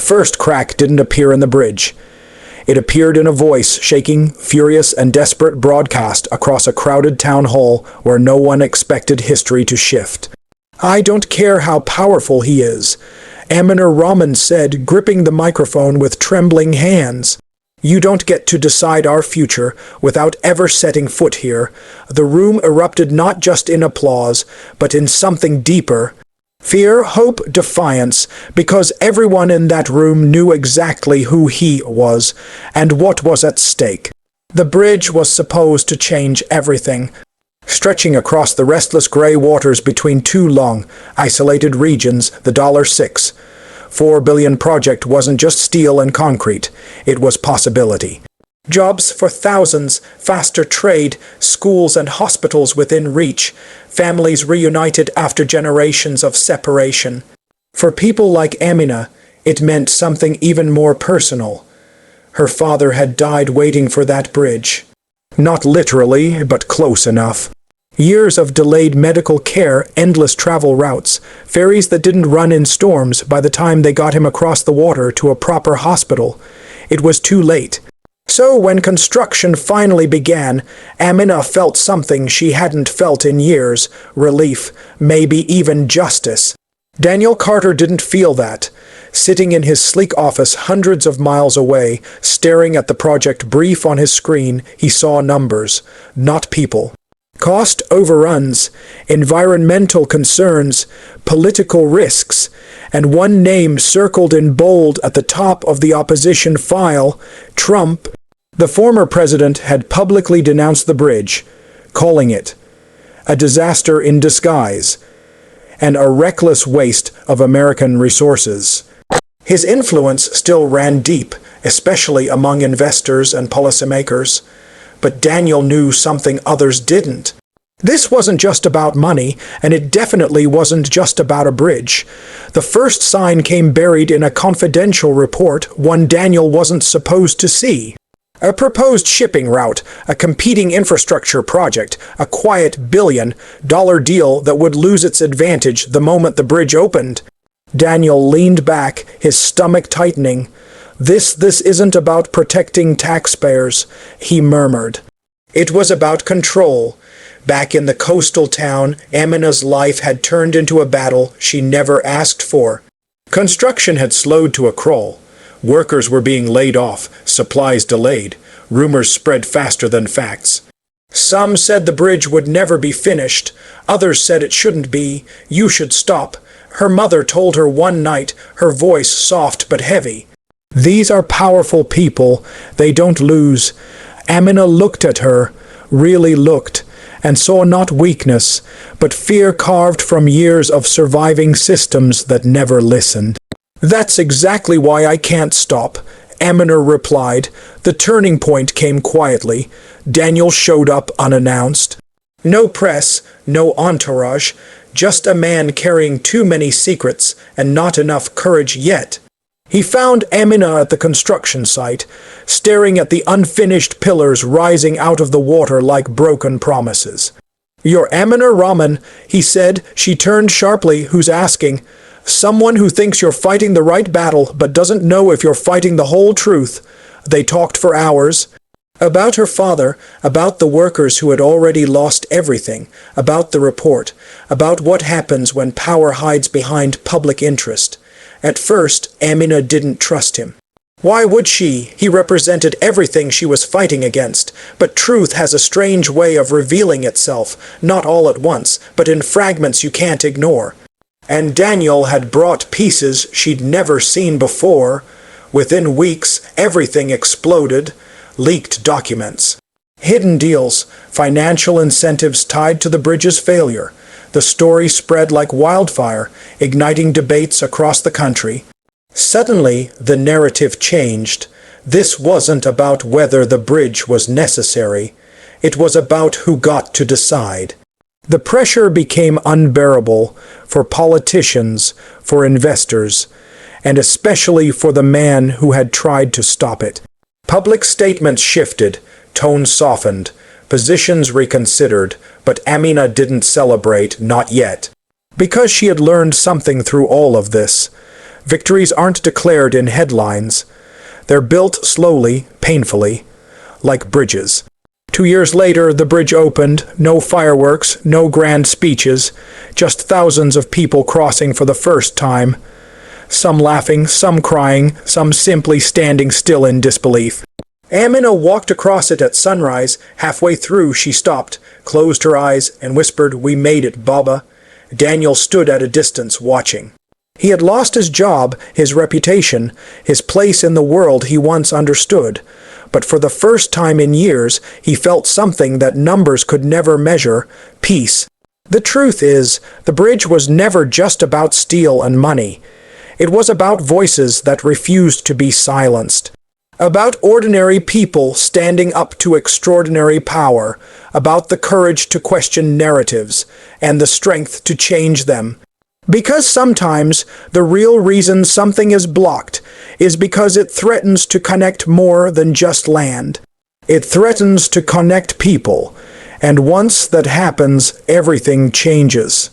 first crack didn't appear in the bridge. It appeared in a voice shaking, furious, and desperate broadcast across a crowded town hall where no one expected history to shift. "I don't care how powerful he is," Amina Rahman said, gripping the microphone with trembling hands. "You don't get to decide our future without ever setting foot here." The room erupted not just in applause, but in something deeper. Fear, hope, defiance, because everyone in that room knew exactly who he was and what was at stake. The bridge was supposed to change everything. Stretching across the restless gray waters between two long, isolated regions, the $6 billion project wasn't just steel and concrete, it was possibility. Jobs for thousands, faster trade, schools and hospitals within reach, families reunited after generations of separation. For people like Amina, it meant something even more personal. Her father had died waiting for that bridge. Not literally, but close enough. Years of delayed medical care, endless travel routes, ferries that didn't run in storms by the time they got him across the water to a proper hospital. It was too late. So when construction finally began, Amina felt something she hadn't felt in years: relief, maybe even justice. Daniel Carter didn't feel that. Sitting in his sleek office hundreds of miles away, staring at the project brief on his screen, he saw numbers, not people. Cost overruns, environmental concerns, political risks, and one name circled in bold at the top of the opposition file: Trump. The former president had publicly denounced the bridge, calling it a disaster in disguise and a reckless waste of American resources. His influence still ran deep, especially among investors and policymakers. But Daniel knew something others didn't. This wasn't just about money, and it definitely wasn't just about a bridge. The first sign came buried in a confidential report, one Daniel wasn't supposed to see. A proposed shipping route, a competing infrastructure project, a quiet billion-dollar deal that would lose its advantage the moment the bridge opened. Daniel leaned back, his stomach tightening. This isn't about protecting taxpayers," he murmured. It was about control. Back in the coastal town, Amina's life had turned into a battle she never asked for. Construction had slowed to a crawl. Workers were being laid off, supplies delayed. Rumors spread faster than facts. Some said the bridge would never be finished. Others said it shouldn't be. "You should stop," her mother told her one night, her voice soft but heavy. "These are powerful people. They don't lose." Amina looked at her, really looked, and saw not weakness, but fear carved from years of surviving systems that never listened. "That's exactly why I can't stop," Amina replied. The turning point came quietly. Daniel showed up unannounced. No press, no entourage, just a man carrying too many secrets and not enough courage yet. He found Amina at the construction site, staring at the unfinished pillars rising out of the water like broken promises. "You're Amina Rahman," he said. She turned sharply. "Who's asking?" "Someone who thinks you're fighting the right battle but doesn't know if you're fighting the whole truth." They talked for hours. About her father, about the workers who had already lost everything, about the report, about what happens when power hides behind public interest. At first, Amina didn't trust him. Why would she? He represented everything she was fighting against. But truth has a strange way of revealing itself, not all at once, but in fragments you can't ignore. And Daniel had brought pieces she'd never seen before. Within weeks, everything exploded. Leaked documents. Hidden deals, financial incentives tied to the bridge's failure. The story spread like wildfire, igniting debates across the country. Suddenly, the narrative changed. This wasn't about whether the bridge was necessary. It was about who got to decide. The pressure became unbearable for politicians, for investors, and especially for the man who had tried to stop it. Public statements shifted, tones softened, positions reconsidered, but Amina didn't celebrate, not yet. Because she had learned something through all of this. Victories aren't declared in headlines. They're built slowly, painfully, like bridges. 2 years later, the bridge opened, no fireworks, no grand speeches, just thousands of people crossing for the first time. Some laughing, some crying, some simply standing still in disbelief. Amina walked across it at sunrise. Halfway through, she stopped, closed her eyes, and whispered, "We made it, Baba." Daniel stood at a distance, watching. He had lost his job, his reputation, his place in the world he once understood. But for the first time in years, he felt something that numbers could never measure: peace. The truth is, the bridge was never just about steel and money. It was about voices that refused to be silenced. About ordinary people standing up to extraordinary power. About the courage to question narratives, and the strength to change them. Because sometimes the real reason something is blocked is because it threatens to connect more than just land. It threatens to connect people, and once that happens, everything changes.